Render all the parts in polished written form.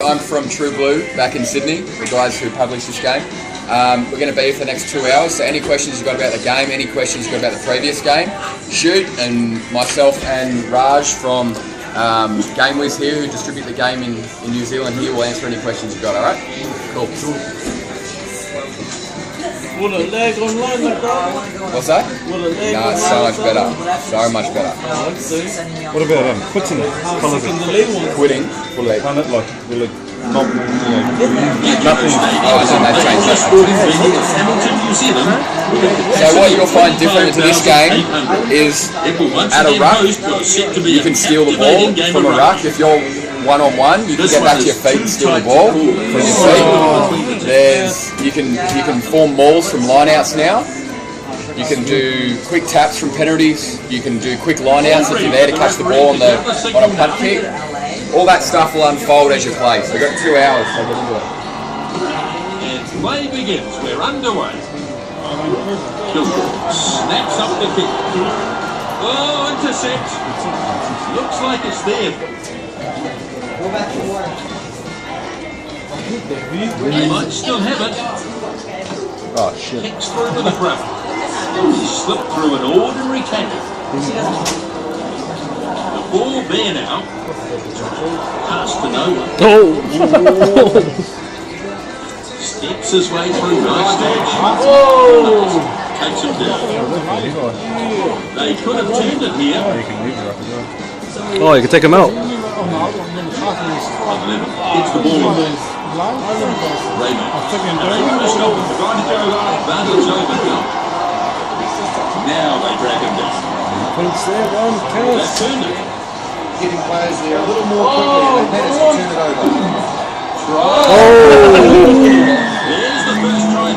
I'm from True Blue back in Sydney, the guys who published this game. We're going to be here for the next 2 hours, so any questions you've got about the game, any questions you've got about the previous game, shoot, and myself and Raj from GameWiz here, who distribute the game in New Zealand here, will answer any questions you've got, alright? Cool. Will it lag online like that? What's that? Will it lag No, it's so much better. So much better. What about quitting? Quitting? Will it? Can it like, will it not, nothing? Oh, I think they've changed that. So what you'll find different to this game is at a ruck, you can steal the ball from a ruck. If you're one-on-one, you can get back to your feet and steal the ball from your feet. You can form mauls from lineouts now. You can do quick taps from penalties. You can do quick lineouts if you're there to catch the ball on a punt kick. All that stuff will unfold as you play. So we've got 2 hours, so get into it. And play begins. We're underway. Snaps up the kick. Oh, intercept. Looks like it's there. He might still have it. Oh shit. Kicks through with a grab. He slipped through an ordinary tackle. The ball there now. Pass to no one. Oh! Steps his way through nicely. Takes him down. They could have turned it here. Oh, you can take him out. Gets the ball. Raymond. Advantage over now. Now they drag him down. They've turned it. Getting players there a little more quickly and they managed to turn it over. There's the first try.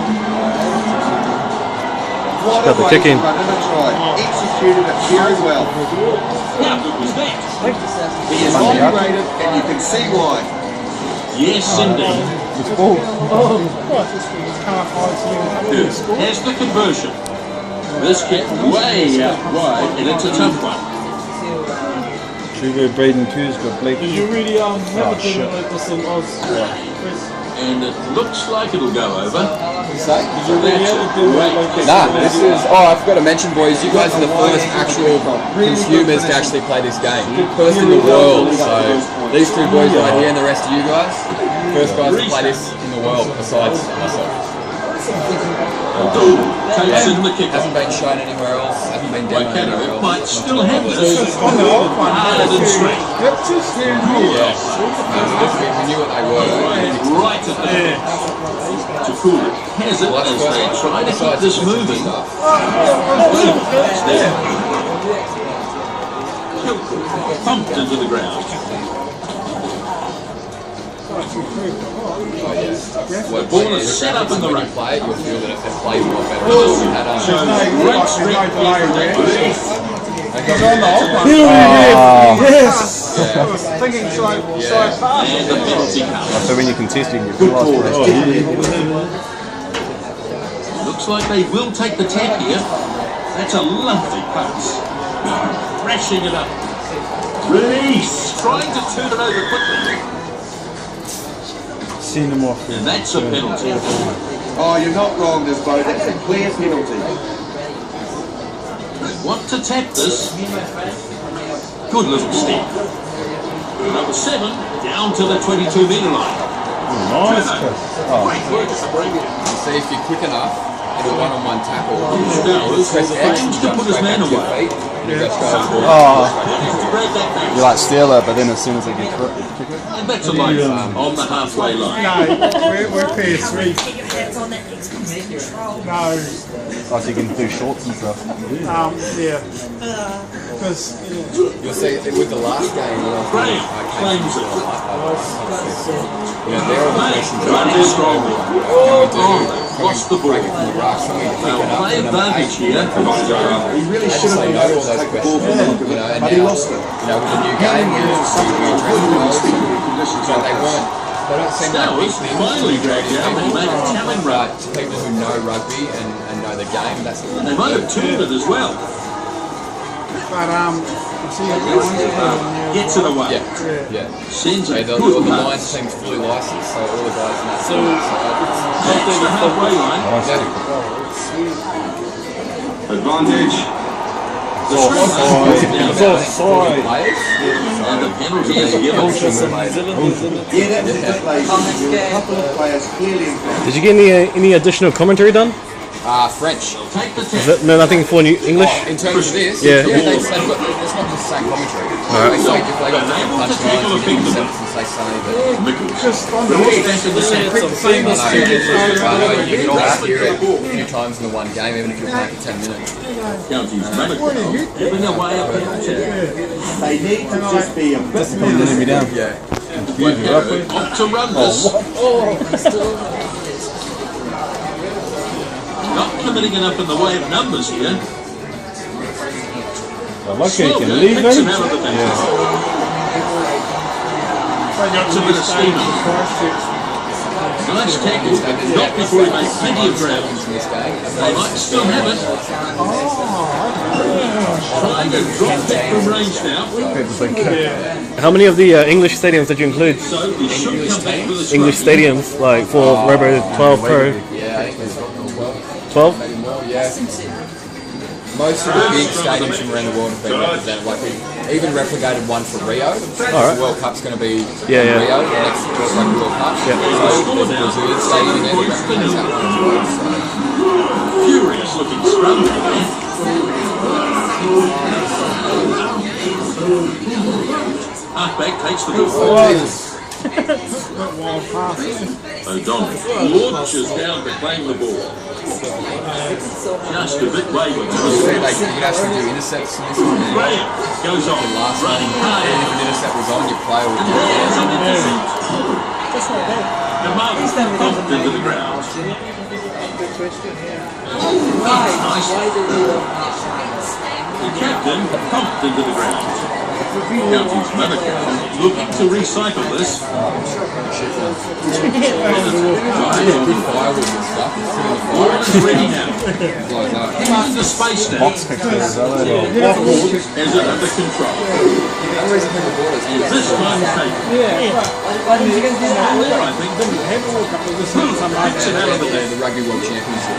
What got the kick in. Executed it very well. How good was that? He is highly rated and you can see why. Yes, indeed. Here's the conversion. This kick way out wide, and it's a tough one. True Braden Coos got Blake. Did you really have a thing like this on Oz? And it looks like it'll go over. Did you really have a thing like this? Nah, this is, I forgot to mention, boys, you guys are the first actual consumers to actually play this game. First in the world, so these two boys right here and the rest of you guys, first guys to play this in the world besides myself. Takes in the kick. Hasn't been shown anywhere else, hasn't been demoed anywhere else. Might still have this. Hard and straight. Yeah, we knew what they were. Right at the edge. Jakula has it as they try to keep this moving. It's there. Thumped into the ground. Well, ball is set up in the right. Play it, you'll feel that it plays a lot better. Great straight play. Yes! Thinking so fast. And the penalty count. So when you contest, you can get Looks like they will take the tap here. That's a lovely pass. Thrashing it up. Release. Trying to turn it over quickly. seen him off. And that's a penalty. Oh, you're not wrong, this boat. That's a clear penalty. They want to tap this. Good little step. Number 7 down to the 22-metre line. Nice. Great work. You see, if you're quick enough in a one-on-one tackle, Stowers press X, arranged to jump put his straight man back to your away. feet, and you go straight over. Grab that back. You like steal it, but then as soon as they get kick it. And that's a line on the halfway line. No, we're PS3. Get your hands on that extra control. No, Oh, so you can do shorts and stuff. yeah. Because, You'll see with the last game, Graham claims it. there are the questions Running strongly. Lost the ball. breaking from the rock, something to pick it up. Play advantage here. He really should have Say been no to able all to those take the ball questions, from him, and but he now, lost it. with the new game, we address those, but they weren't. They don't seem like big Stowers things finally to dragged out and he made a telling run. but to people who know rugby and know the game, that's the They might have turned it as well. but Gets it away. Yeah. Sends a The good Lions pass. team's fully licensed, so all the guys in that So, That's the halfway line. Advantage. The scrum half goes down. it's offside. players. And the penalty is given. New Zealand, isn't it? Yeah, that was a bit lazy. There were a couple of players clearly in front. Did you get any additional commentary done? French. Take the Is tap. it, no, nothing for new English? In terms of this, Yeah. they've got, it's not just the same commentary. They say if they got different punchlines, you can sentences say something, but Just on the Back in the centre. Some famous I know you can all hear it a few times in the one game, even if you're playing for 10 minutes. Counties Manukau giving away a penalty. They need to just be a bit more. Yeah. Off to run this. Not committing enough in the way of numbers here. lucky you Slowly can leave picks him him. out of the back. Got a bit of steam on. Nice tackle. Not before he makes plenty of ground. They might still have it. Trying to drop back from range now. How many of the English stadiums did you include? So he should come back with a English scrum. stadiums, like for Rugby 12 Pro. Yeah, I think there's 12. 12? Maybe more, yeah. Most of the big stadiums from around the world have been represented. Like we even replicated one for Rio. Alright. The World Cup's going to be Yeah, yeah. Rio, the next Rugby World Cup. Yeah. So there's a Brazilian stadium in there that represents that one as well. So. Furious looking scrum. Halfback takes the ball. O'Donnell launches down to claim the ball. Just a bit wayward. You could actually do intercepts in this one. Graham goes on, Last one, running even hard. if an intercept was on, your player would There's an intercept. Demar thumped into the ground. Nice. The captain thumped into the ground. Counties Manukau looking to recycle this. firewood and stuff. Ball is ready now. Into the space now. Has it under control. This one taken. I think. Picks it out of the net. The Rugby World Championship.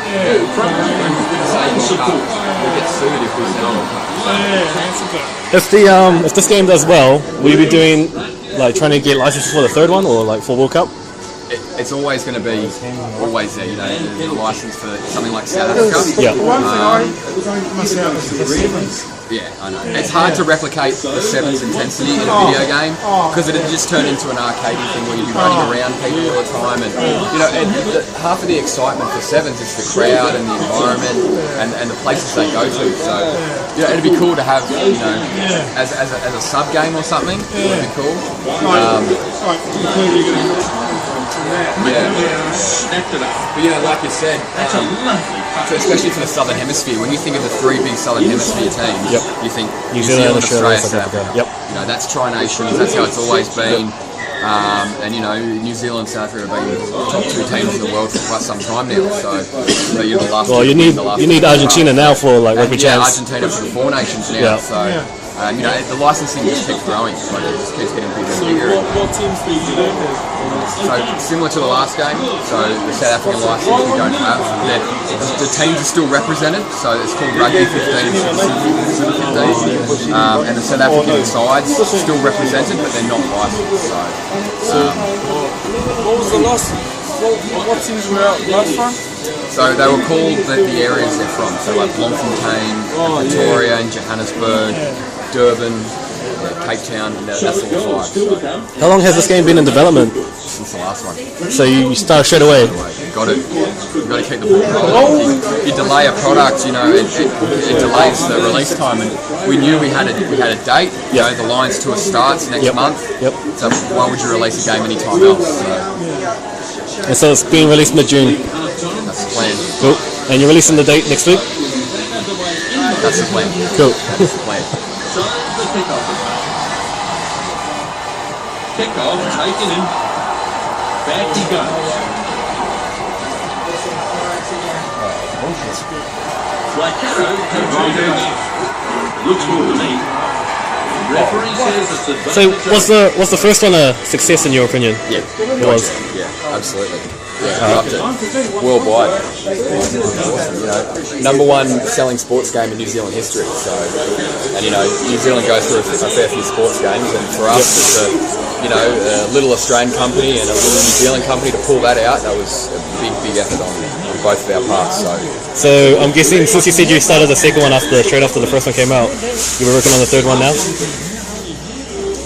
Front row. Support. We get sued if we sell. If this game does well, will you be doing like trying to get licenses for the third one or like for World Cup? It's always going to be there, you know, the license for something like South Africa. Yeah. One thing I must have is the sevens. Yeah, I know. It's hard to replicate the sevens intensity in a video game because it just turned into an arcadey thing where you'd be running around people all the time, and you know, half of the excitement for sevens is the crowd and the environment and the places they go to. So, you know, it'd be cool to have, you know, as a sub game or something. It'd be cool. Snapped it up. But you know, like you said, That's a lovely pass. especially for the Southern Hemisphere, when you think of the three big Southern Hemisphere teams, you think New Zealand, Australia, South South Africa. Africa. Yep. You know, that's Tri-Nations, that's how it's always been. And you know, New Zealand and South Africa have been the top two teams in the world for quite some time now. So you're the last. Well, you need Argentina now for like rugby Yeah, champs. Argentina for the Four Nations now. Yeah. So you know, the licensing just keeps growing. Like it just keeps getting bigger and bigger. What teams do you do? So similar to the last game, so the South African license we don't have. The teams are still represented, so it's called Rugby 15 and the South African sides still represented, but they're not licensed. What was the last? What teams were out last time? So they were called the areas they're from. So like Bloemfontein, Pretoria, and Johannesburg, Durban, Cape Town, and that's all five. How long has this game been in development? Since the last one. So you start straight away. You got to keep the ball rolling. You delay a product, you know, it delays the release time. And we knew we had a date. You know, the Lions tour starts next month. Yep. So why would you release a game anytime else? So And so it's being released mid-June. that's the plan. Cool. And you're releasing the date next week? That's the plan. Cool. That's the plan. So the kickoff is made. Kickoff taken in. Back he goes. Waikato comes on down. Looks good to me. Referee says it's So was the first one a success in your opinion? Yeah, It was. Yeah, absolutely. Yeah, loved it. Worldwide. You know, #1 selling sports game in New Zealand history. So, and you know, New Zealand goes through a fair few sports games, and for us, as a little Australian company and a little New Zealand company to pull that out, that was a big effort on both of our parts. So I'm guessing since you said you started the second one straight after the first one came out, you were working on the third one now?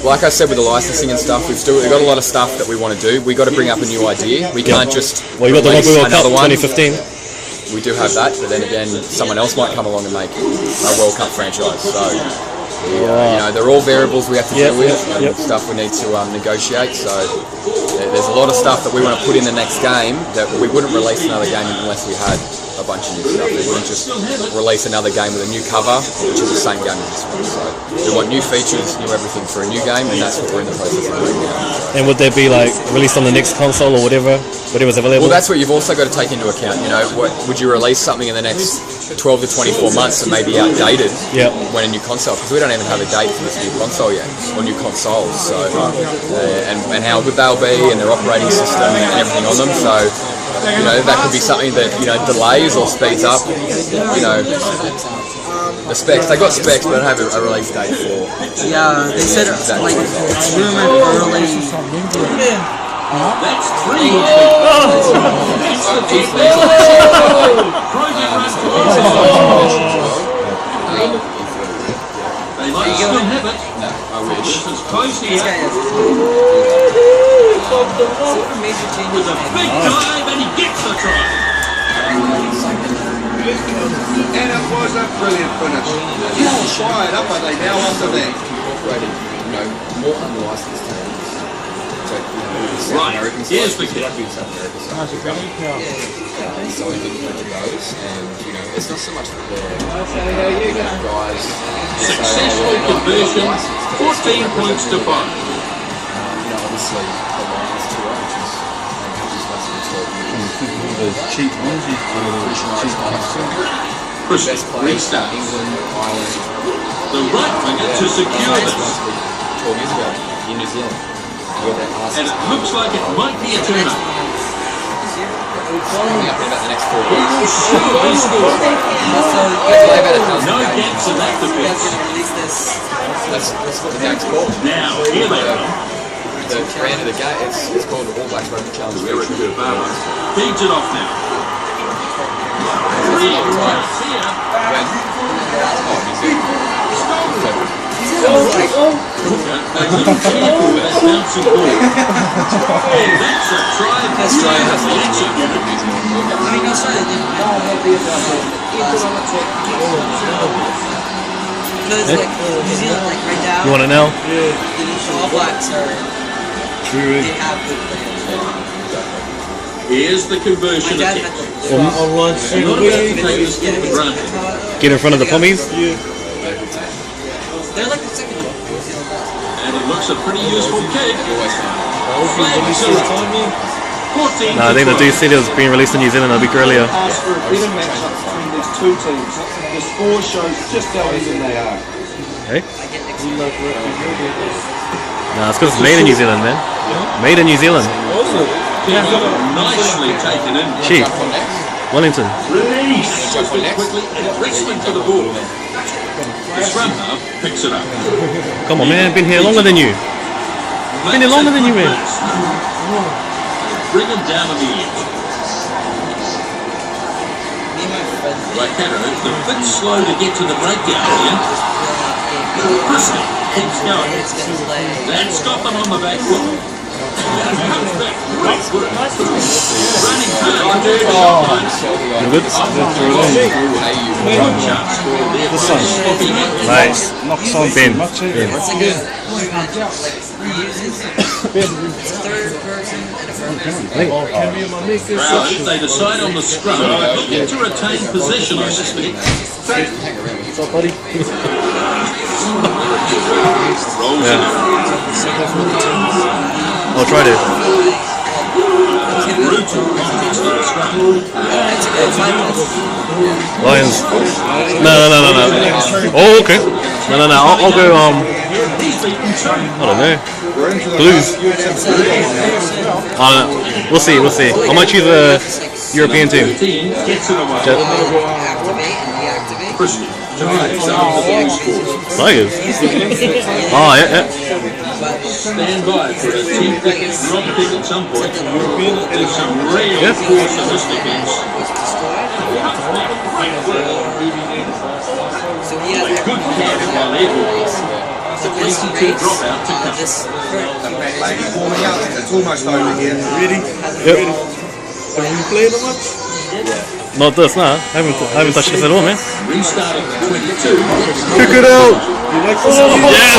Like I said, with the licensing and stuff, we've got a lot of stuff that we want to do. We got to bring up a new idea. We can't just Well, you got the release Rugby World Cup another one. 2015. We do have that, but then again, someone else might come along and make a World Cup franchise. So, they're all variables we have to deal with, and stuff we need to negotiate. So, there's a lot of stuff that we want to put in the next game that we wouldn't release another game unless we had a bunch of new stuff. We wouldn't just release another game with a new cover, which is the same game as this one. So, we want new features, new everything for a new game, and that's what we're in the process of doing now. And would they be like released on the next console or whatever's available? Well, that's what you've also got to take into account. You know, would you release something in the next 12 to 24 months that may be outdated when a new console? Because we don't even have a date for this new console yet, or new consoles. So, and how good they'll be, and their operating system and everything on them. So, you know, that could be something that delays or speeds up. You know, the specs. They got specs, but they don't have a release date for. Yeah, they said it's rumored early. That's 3. They might still have it. No, I wish. This is close here. With a big dive, and he gets the try. And it was a brilliant finish. How fired up are they now after that? Incorporating, more unlicensed teams. So, South Right, American here's the kick. Rugby in South America. So we implemented those, and it's not so much that they're guys. Successful conversion, 14 points to 5. Obviously the Lions tour, which is Cheap ones. Chris, best players from restart. England, Ireland. The right winger to secure this. 12 years ago in New Zealand. And it looks like it might be a turner. Coming up in about the next 4 weeks. Surely score. No gaps in that defense. That's what the game's called. Now, here they are. The brand of the game, it's called the All Blacks Rugby Challenge. Feeds it off now. Real pass here. Careful with that bouncing ball. And that's a try. Australia has lots of Because New Zealand, right now, You want to know? the All Blacks they have good players. Here's the conversion My dad kick. met them. Online Not about to take this for granted. Get in front of the pummies? They're like the second one. New Zealand does. And it looks a pretty useful kick. Flags are up. 14 No, I think the DC was being released in New Zealand a week earlier. Ask for a better matchup between these two teams. The score shows just how even they are. Hey? No, it's because it's made in New Zealand, man. Made in New Zealand. Nicely taken in. Cheap. Wellington. Release quickly and wrestling to the ball. The scrum half picks it up. Come on, man. Been here longer than you. Been here longer than you, man. Bring him down on the edge. Waikato, a bit slow to get to the breakdown here. Christie keeps going. That's got them on the back foot. Comes back, great work. Running hard to the line. Good? Good chance score there for sloppy hit. Nice. Knocks on Ben. much It's a good third person and a first person. Well, if they decide on the scrum, looking to retain possession, I suspect. What's up, buddy? Rolls it up. I'll try to. Brutal context in the scrum. Lions. No. Oh, okay. No. I'll go. I don't know. Blues. I don't know. We'll see. I might choose a European team. Tigers. Oh yeah. Stand by for a team pick drop pick at some point. There's some real force in this defense. Good carry by Edwards. The 22 drop out to come. Maybe warming up. It's almost over here. Really? Yep. Have you played that much? Not this, nah. I haven't touched this at all, man. Restarting the 22. Kick it out! You like this? Yes!